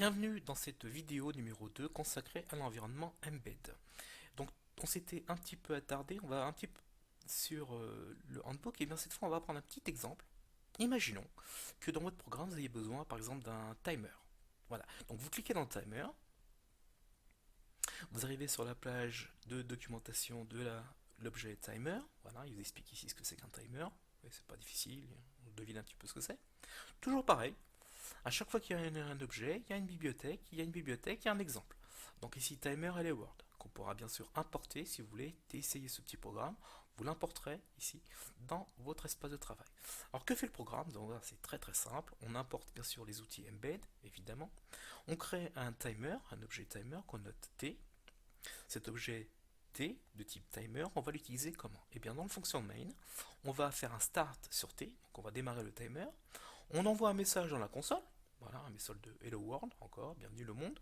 Bienvenue dans cette vidéo numéro 2 consacrée à l'environnement Embed. Donc on s'était un petit peu attardé, on va un petit peu sur le handbook, et bien cette fois on va prendre un petit exemple. Imaginons que dans votre programme vous ayez besoin par exemple d'un timer. Voilà, donc vous cliquez dans le timer, vous arrivez sur la plage de documentation de l'objet timer. Voilà, il vous explique ici ce que c'est qu'un timer. C'est pas difficile, on devine un petit peu ce que c'est. Toujours pareil, à chaque fois qu'il y a un objet, il y a une bibliothèque, il y a une bibliothèque, il y a un exemple. Donc ici timer et les Word, qu'on pourra bien sûr importer si vous voulez essayer ce petit programme. Vous l'importerez ici dans votre espace de travail. Alors que fait le programme? Donc c'est très très simple. On importe bien sûr les outils embed, évidemment. On crée un timer, un objet timer qu'on note T. Cet objet T de type timer, on va l'utiliser comment? Eh bien dans le fonction main, on va faire un start sur T, donc on va démarrer le timer. On envoie un message dans la console, voilà, un message de Hello World, encore, bienvenue le monde.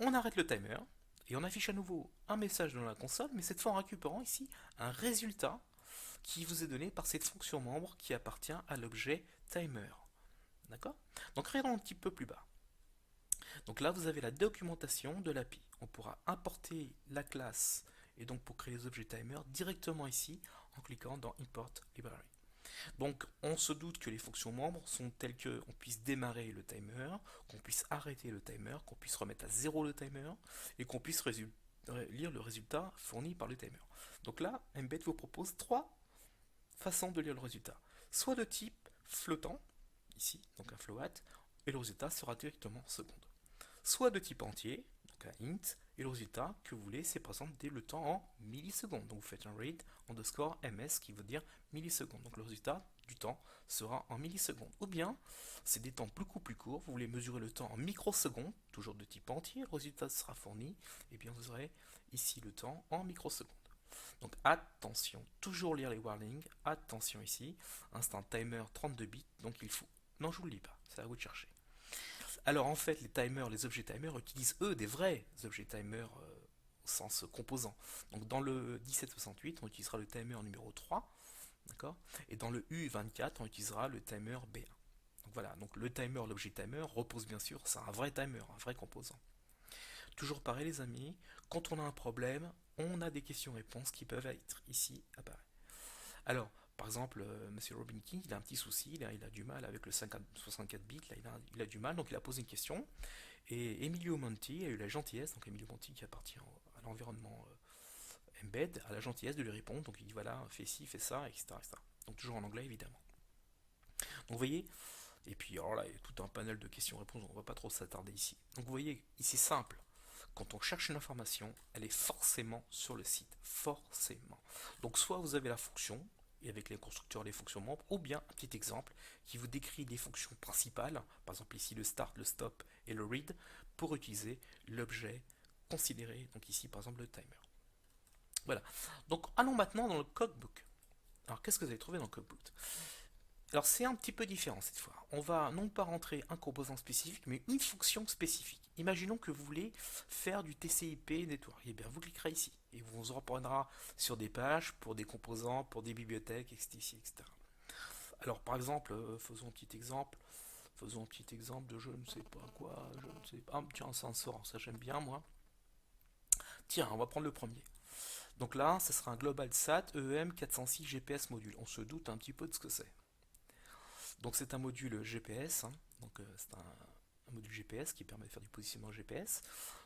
On arrête le timer et on affiche à nouveau un message dans la console, mais cette fois en récupérant ici un résultat qui vous est donné par cette fonction membre qui appartient à l'objet timer. D'accord? Donc regardons un petit peu plus bas. Donc là, vous avez la documentation de l'API. On pourra importer la classe et donc pour créer les objets timer directement ici en cliquant dans Import Library. Donc on se doute que les fonctions membres sont telles qu'on puisse démarrer le timer, qu'on puisse arrêter le timer, qu'on puisse remettre à zéro le timer et qu'on puisse lire le résultat fourni par le timer. Donc là, Embed vous propose trois façons de lire le résultat. Soit de type flottant, ici, donc un float, et le résultat sera directement seconde. Soit de type entier, donc un int, et le résultat que vous voulez, c'est par exemple le temps en millisecondes. Donc vous faites un read underscore ms qui veut dire millisecondes. Donc le résultat du temps sera en millisecondes. Ou bien, c'est des temps beaucoup plus courts, vous voulez mesurer le temps en microsecondes, toujours de type entier, le résultat sera fourni, et bien vous aurez ici le temps en microsecondes. Donc attention, toujours lire les warnings, attention ici, instant timer 32 bits, donc il faut... Non, je vous le lis pas, c'est à vous de chercher. Alors en fait, les timers, les objets timers utilisent eux des vrais objets timers au sens composant. Donc dans le 1768, on utilisera le timer numéro 3, d'accord? Et dans le U24, on utilisera le timer B1. Donc voilà, donc le timer, l'objet timer repose bien sûr sur un vrai timer, un vrai composant. Toujours pareil les amis, quand on a un problème, on a des questions-réponses qui peuvent être ici apparaître. Alors, par exemple, Monsieur Robin King, il a un petit souci, il a du mal avec le 64 bits, là, il a du mal, donc il a posé une question. Et Emilio Monti a eu la gentillesse, donc Emilio Monti qui appartient à l'environnement Embed, a la gentillesse de lui répondre. Donc il dit voilà, fais ci, fais ça, etc., etc. Donc toujours en anglais évidemment. Donc vous voyez, et puis alors là, il y a tout un panel de questions-réponses, on ne va pas trop s'attarder ici. Donc vous voyez, ici simple. Quand on cherche une information, elle est forcément sur le site. Forcément. Donc soit vous avez la fonction, et avec les constructeurs les fonctions membres, ou bien un petit exemple qui vous décrit les fonctions principales, par exemple ici le start, le stop et le read, pour utiliser l'objet considéré, donc ici par exemple le timer. Voilà. Donc allons maintenant dans le codebook. Alors qu'est-ce que vous avez trouvé dans le codebook? Alors c'est un petit peu différent cette fois. On va non pas rentrer un composant spécifique, mais une fonction spécifique. Imaginons que vous voulez faire du TCP network. Et bien vous cliquerez ici et vous reprendra sur des pages pour des composants, pour des bibliothèques, etc., etc. Alors par exemple, faisons un petit exemple. Faisons un petit exemple de je ne sais pas quoi, je ne sais pas. Ah, tiens, un sensor, ça j'aime bien moi. Tiens, on va prendre le premier. Donc là, ce sera un Global SAT EM 406 GPS module. On se doute un petit peu de ce que c'est. Donc c'est un module GPS, hein. Donc c'est un module GPS qui permet de faire du positionnement GPS.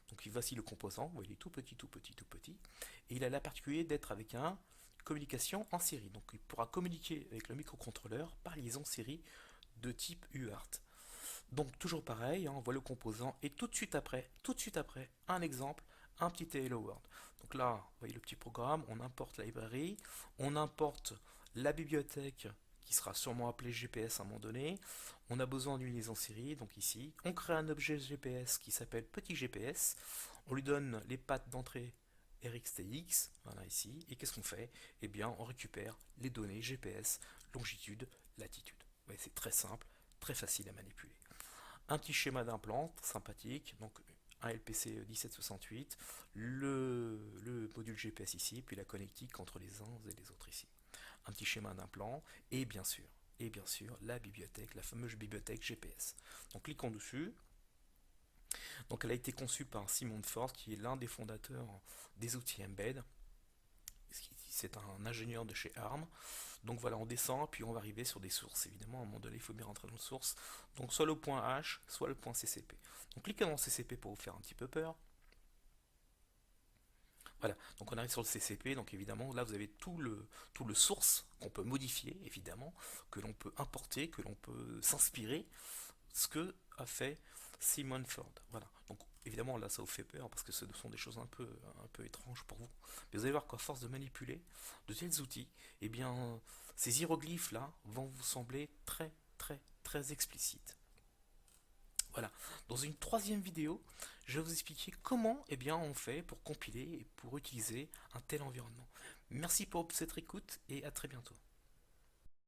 Donc voici le composant, il est tout petit, tout petit, tout petit. Et il a la particularité d'être avec un communication en série. Donc il pourra communiquer avec le microcontrôleur par liaison série de type UART. Donc toujours pareil, hein, on voit le composant et tout de suite après, un exemple, un petit Hello World. Donc là, vous voyez le petit programme, on importe la librairie, on importe la bibliothèque qui sera sûrement appelée GPS à un moment donné. On a besoin d'une liaison série, donc ici, on crée un objet GPS qui s'appelle petit GPS, on lui donne les pattes d'entrée RxTX, voilà ici, et qu'est-ce qu'on fait? Eh bien, on récupère les données GPS, longitude, latitude. Ouais, c'est très simple, très facile à manipuler. Un petit schéma d'implant sympathique, donc un LPC 1768, le module GPS ici, puis la connectique entre les uns et les autres ici. Un petit schéma d'implant et bien sûr la bibliothèque, la fameuse bibliothèque GPS. Donc cliquons dessus Donc elle a été conçue par Simon Ford, qui est l'un des fondateurs des outils Embed. C'est un ingénieur de chez ARM. Donc voilà, on descend, puis on va arriver sur des sources. Évidemment, à un moment donné, il faut bien rentrer dans le source. Donc soit le point H, soit le point CCP. Donc cliquez dans CCP pour vous faire un petit peu peur. Voilà, donc on arrive sur le CCP, donc évidemment là vous avez tout le source qu'on peut modifier, évidemment, que l'on peut importer, que l'on peut s'inspirer, ce que a fait Simon Ford. Voilà, donc évidemment là ça vous fait peur parce que ce sont des choses un peu étranges pour vous. Mais vous allez voir qu'à force de manipuler de tels outils, eh bien ces hiéroglyphes là vont vous sembler très explicites. Voilà. Dans une troisième vidéo, je vais vous expliquer comment on fait pour compiler et pour utiliser un tel environnement. Merci pour cette écoute et à très bientôt.